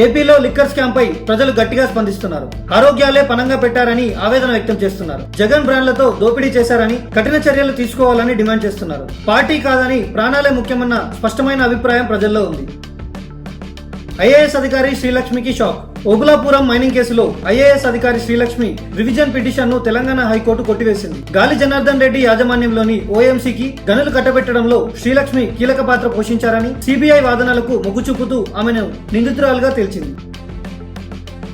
ఏపీలో liquor scam పై ప్రజలు గట్టిగా స్పందిస్తున్నారు. ఆరోగ్యాలే పనంగా పెట్టారని ఆవేదన వ్యక్తం చేస్తున్నారు. జగన్ బ్రాండ్లతో దోపిడీ చేశారని కఠిన చర్యలు తీసుకోవాలని డిమాండ్ చేస్తున్నారు. పార్టీ కాదని ప్రాణాలే ముఖ్యమన్న స్పష్టమైన అభిప్రాయం ప్రజల్లో ఉంది. ఐఏఎస్ అధికారి శ్రీలక్ష్మికి షాక్. ఓబులాపురం మైనింగ్ కేసులో ఐఏఎస్ అధికారి శ్రీలక్ష్మి రివిజన్ పిటిషన్ ను తెలంగాణ హైకోర్టు కొట్టివేసింది. గాలి జనార్దన్ రెడ్డి యాజమాన్యంలోని ఓఎంసీకి గనులు కట్టబెట్టడంలో శ్రీలక్ష్మి కీలక పాత్ర పోషించారని సిబిఐ వాదనలకు మొగ్గు చూపుతూ ఆమెను నిందితురాలుగా తేల్చింది.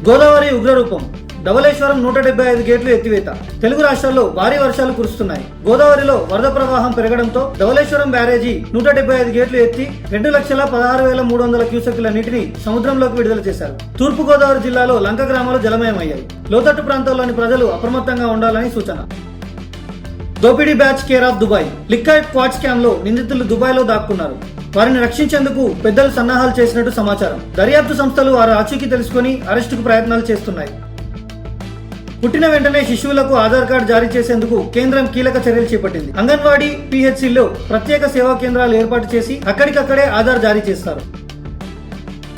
గోదావరి ఉగ్రరూపం. ధవళేశ్వరం 175 గేట్లు ఎత్తివేత. తెలుగు రాష్ట్రాల్లో భారీ వర్షాలు కురుస్తున్నాయి. గోదావరిలో వరద ప్రవాహం పెరగడంతో ధవళేశ్వరం బ్యారేజీ 175 గేట్లు ఎత్తి 2,16,300 క్యూసెక్కుల నీటిని సముద్రంలోకి విడుదల చేశారు. తూర్పు గోదావరి జిల్లాలో లంక గ్రామాలు జలమయమయ్యాయి. లోతట్టు ప్రాంతాల్లోని ప్రజలు అప్రమత్తంగా ఉండాలని సూచన. దోపిడీ batch care of Dubai. Liquor quad scam లో నిందితులు దుబాయ్ లో దాక్కున్నారు. వారిని రక్షించేందుకు పెద్దలు సన్నాహాలు చేసినట్టు సమాచారం. దర్యాప్తు సంస్థలు వారి ఆచూకీ తెలుసుకుని అరెస్టుకు ప్రయత్నాలు చేస్తున్నాయి. పుట్టిన వెంటనే శిశువులకు ఆధార్ కార్డు జారీ చేసేందుకు కేంద్రం కీలక చర్యలు చేపట్టింది. అంగన్వాడీ పిహెచ్సిలో ప్రత్యేక సేవా కేంద్రాలు ఏర్పాటు చేసి అక్కడికక్కడే ఆధార్ జారీ చేస్తారు.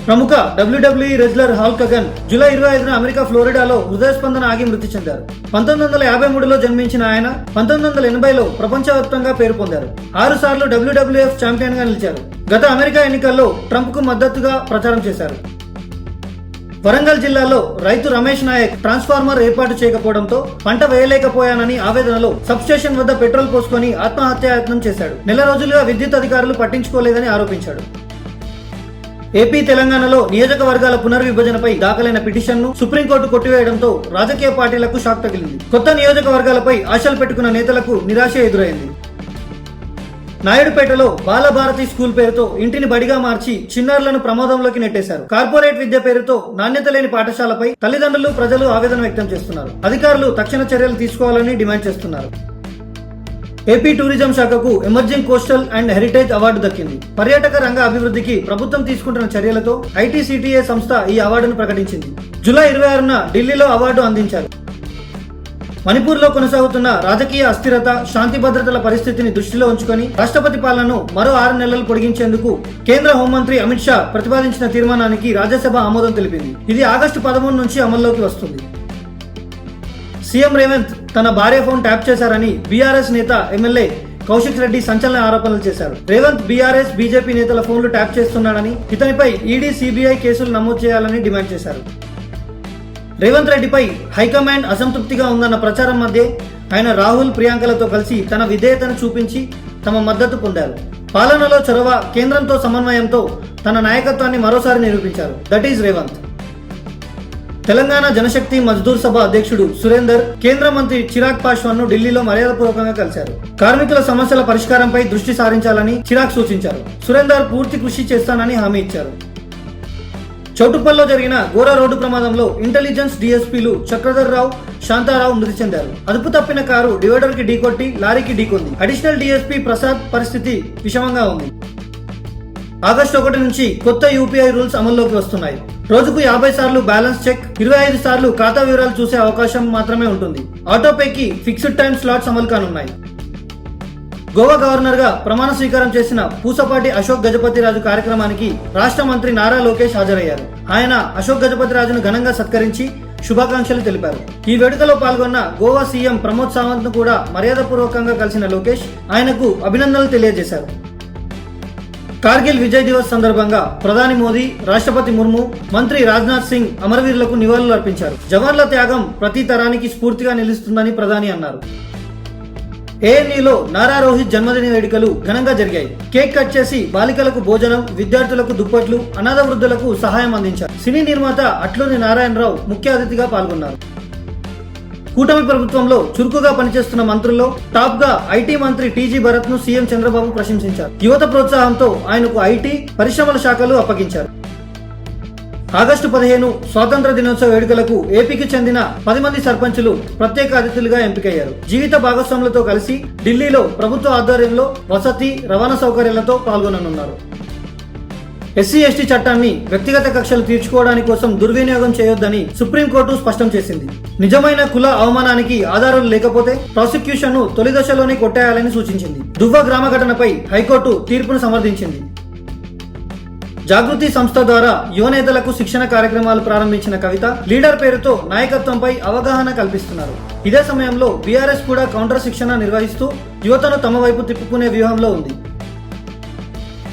ప్రముఖ WWE wrestler Hulk Hogan July 25న అమెరికా ఫ్లోరిడాలో హృదయస్పందన ఆగి మృతి చెందారు. 1953లో జన్మించిన ఆయన 1980లో ప్రపంచవ్యాప్తంగా పేరు పొందారు. 6 సార్లు WWF ఛాంపియన్ గా నిలిచారు. గత అమెరికా ఎన్నికల్లో ట్రంప్ కు మద్దతుగా ప్రచారం చేశారు. వరంగల్ జిల్లాలో రైతు రమేష్ నాయక్ ట్రాన్స్ఫార్మర్ ఏర్పాటు చేయకపోవడంతో పంట వేయలేకపోయానని ఆవేదనలో సబ్స్టేషన్ వద్ద పెట్రోల్ పోసుకొని ఆత్మహత్యాయత్నం చేశాడు. నెల రోజులుగా విద్యుత్ అధికారులు పట్టించుకోలేదని ఆరోపించాడు. ఏపీ తెలంగాణలో నియోజకవర్గాల పునర్విభజనపై దాఖలైన పిటిషన్ ను సుప్రీంకోర్టు కొట్టివేయడంతో రాజకీయ పార్టీలకు షాక్ తగిలింది. కొత్త నియోజకవర్గాలపై ఆశలు పెట్టుకున్న నేతలకు నిరాశ ఎదురైంది. నాయుడుపేటలో బాలభారతి స్కూల్ పేరుతో ఇంటిని బడిగా మార్చి చిన్నారులను ప్రమాదంలోకి నెట్టేశారు. కార్పొరేట్ విద్య పేరుతో నాణ్యత లేని పాఠశాలపై తల్లిదండ్రులు, ప్రజలు ఆవేదన వ్యక్తం చేస్తున్నారు. అధికారులు తక్షణ చర్యలు తీసుకోవాలని డిమాండ్ చేస్తున్నారు. ఏపీ టూరిజం శాఖకు emerging coastal and heritage award దక్కింది. పర్యాటక రంగ అభివృద్ధికి ప్రభుత్వం తీసుకుంటున్న చర్యలతో ఐటీసీటీఏ సంస్థ ఈ అవార్డును ప్రకటించింది. జూలై 26న ఢిల్లీలో అవార్డు అందించారు. మణిపూర్లో కొనసాగుతున్న రాజకీయ అస్థిరత, శాంతి భద్రతల పరిస్థితిని దృష్టిలో ఉంచుకొని రాష్ట్రపతి పాలనను మరో 6 నెలలు పొడిగించేందుకు కేంద్ర హోంమంత్రి అమిత్ షా ప్రతిపాదించిన తీర్మానానికి రాజ్యసభ ఆమోదం తెలిపింది. ఇది ఆగస్టు 13 నుంచి అమల్లోకి వస్తుంది. సీఎం రేవంత్ తన భార్య ఫోన్ ట్యాప్ చేశారని బీఆర్ఎస్ నేత ఎమ్మెల్యే కౌశిక్ రెడ్డి సంచలన ఆరోపణలు చేశారు. రేవంత్ బీఆర్ఎస్, బీజేపీ నేతల ఫోన్లు ట్యాప్ చేస్తున్నాడని, ఇతనిపై ఈడీ, సిబిఐ కేసులు నమోదు చేయాలని డిమాండ్ చేశారు. రేవంత్ రెడ్డిపై హైకమాండ్ అసంతృప్తిగా ఉందన్న ప్రచారం మధ్య ఆయన రాహుల్, ప్రియాంకలతో కలిసి తన విధేయతను చూపించి తమ మద్దతు పొందారు. పాలనలో చొరవ, కేంద్రంతో సమన్వయంతో తన నాయకత్వాన్ని మరోసారి నిరూపించారు. That is Revanth. తెలంగాణ జనశక్తి మజ్దూర్ సభ అధ్యక్షుడు సురేందర్ కేంద్ర మంత్రి చిరాగ్ పాస్వాన్ ను ఢిల్లీలో మర్యాదపూర్వకంగా కలిశారు. కార్మికుల సమస్యల పరిష్కారంపై దృష్టి సారించాలని చిరాగ్ సూచించారు. సురేందర్ పూర్తి కృషి చేస్తానని హామీ ఇచ్చారు. చౌటుప్పల్లో జరిగిన ఘోర రోడ్డు ప్రమాదంలో ఇంటెలిజెన్స్ డీఎస్పీలు చక్రధర్ రావు, శాంతారావు మృతి చెందారు. అదుపు తప్పిన కారు డివైడర్ కి ఢీకొట్టి లారీకి ఢీకొంది. అడిషనల్ డీఎస్పీ ప్రసాద్ పరిస్థితి విషమంగా ఉంది. ఆగస్టు 1 నుంచి కొత్త యూపీఐ రూల్స్ అమల్లోకి వస్తున్నాయి. రోజుకు 50 సార్లు బ్యాలెన్స్ చెక్, 25 సార్లు ఖాతా వివరాలు చూసే అవకాశం మాత్రమే ఉంటుంది. ఆటోపేకి ఫిక్స్డ్ టైం స్లాట్స్ అమలు కానున్నాయి. గోవా గవర్నర్ గా ప్రమాణ స్వీకారం చేసిన పూసపాటి అశోక్ గజపతిరాజు కార్యక్రమానికి రాష్ట్ర మంత్రి నారా లోకేష్ హాజరయ్యారు. ఆయన అశోక్ గజపతిరాజును ఘనంగా సత్కరించి శుభాకాంక్షలు తెలిపారు. ఈ వేడుకలో పాల్గొన్న గోవా సీఎం ప్రమోద్ సావంత్ ను కూడా మర్యాదపూర్వకంగా కలిసిన లోకేష్ ఆయనకు అభినందనలు తెలియజేశారు. కార్గిల్ విజయ్ దివస్ సందర్భంగా ప్రధాని మోదీ, రాష్ట్రపతి ముర్ము, మంత్రి రాజ్నాథ్ సింగ్ అమరవీరులకు నివాళులు అర్పించారు. జవాన్ల త్యాగం ప్రతి తరానికి స్ఫూర్తిగా నిలుస్తుందని ప్రధాని అన్నారు. ఏఎన్యూలో నారా రోహిత్ జన్మదిన వేడుకలు ఘనంగా జరిగాయి. కేక్ కట్ చేసి బాలికలకు భోజనం, విద్యార్థులకు దుప్పట్లు, అనాథ వృద్ధులకు సహాయం అందించారు. సినీ నిర్మాత అట్లూరి నారాయణరావు ముఖ్య అతిథిగా పాల్గొన్నారు. కూటమి ప్రభుత్వంలో చురుకుగా పనిచేస్తున్న మంత్రుల్లో టాప్ గా ఐటీ మంత్రి టీజీ భరత్ ను సీఎం చంద్రబాబు ప్రశంసించారు. యువత ప్రోత్సాహంతో ఆయనకు ఐటీ, పరిశ్రమల శాఖలు అప్పగించారు. ఆగస్టు 15 స్వాతంత్ర దినోత్సవ వేడుకలకు ఏపీకి చెందిన 10 మంది సర్పంచులు ప్రత్యేక అతిథులుగా ఎంపికయ్యారు. జీవిత భాగస్వాములతో కలిసి ఢిల్లీలో ప్రభుత్వ ఆధ్వర్యంలో వసతి, రవాణా సౌకర్యాలతో పాల్గొననున్నారు. ఎస్సీ ఎస్టీ చట్టాన్ని వ్యక్తిగత కక్షలు తీర్చుకోవడాని కోసం దుర్వినియోగం చేయొద్దని సుప్రీంకోర్టు స్పష్టం చేసింది. నిజమైన కుల అవమానానికి ఆధారాలు లేకపోతే ప్రాసిక్యూషన్ ను తొలి దశలోనే కొట్టేయాలని సూచించింది. దువ్వ గ్రామ ఘటనపై హైకోర్టు తీర్పును సమర్థించింది. జాగృతి సంస్థ ద్వారా యువనేతలకు శిక్షణ కార్యక్రమాలు ప్రారంభించిన కవిత లీడర్ పేరుతో నాయకత్వంపై అవగాహన కల్పిస్తున్నారు. ఇదే సమయంలో బీఆర్ఎస్ కూడా కౌంటర్ శిక్షణ నిర్వహిస్తూ యువతను తమ వైపు తిప్పుకునే వ్యూహంలో ఉంది.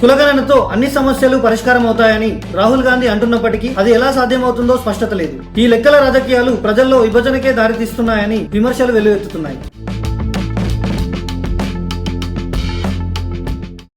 కులగణనతో అన్ని సమస్యలు పరిష్కారం అవుతాయని రాహుల్ గాంధీ అంటున్నప్పటికీ అది ఎలా సాధ్యమవుతుందో స్పష్టత లేదు. ఈ లెక్కల రాజకీయాలు ప్రజల్లో విభజనకే దారితీస్తున్నాయని విమర్శలు వెల్లువెత్తుతున్నాయి.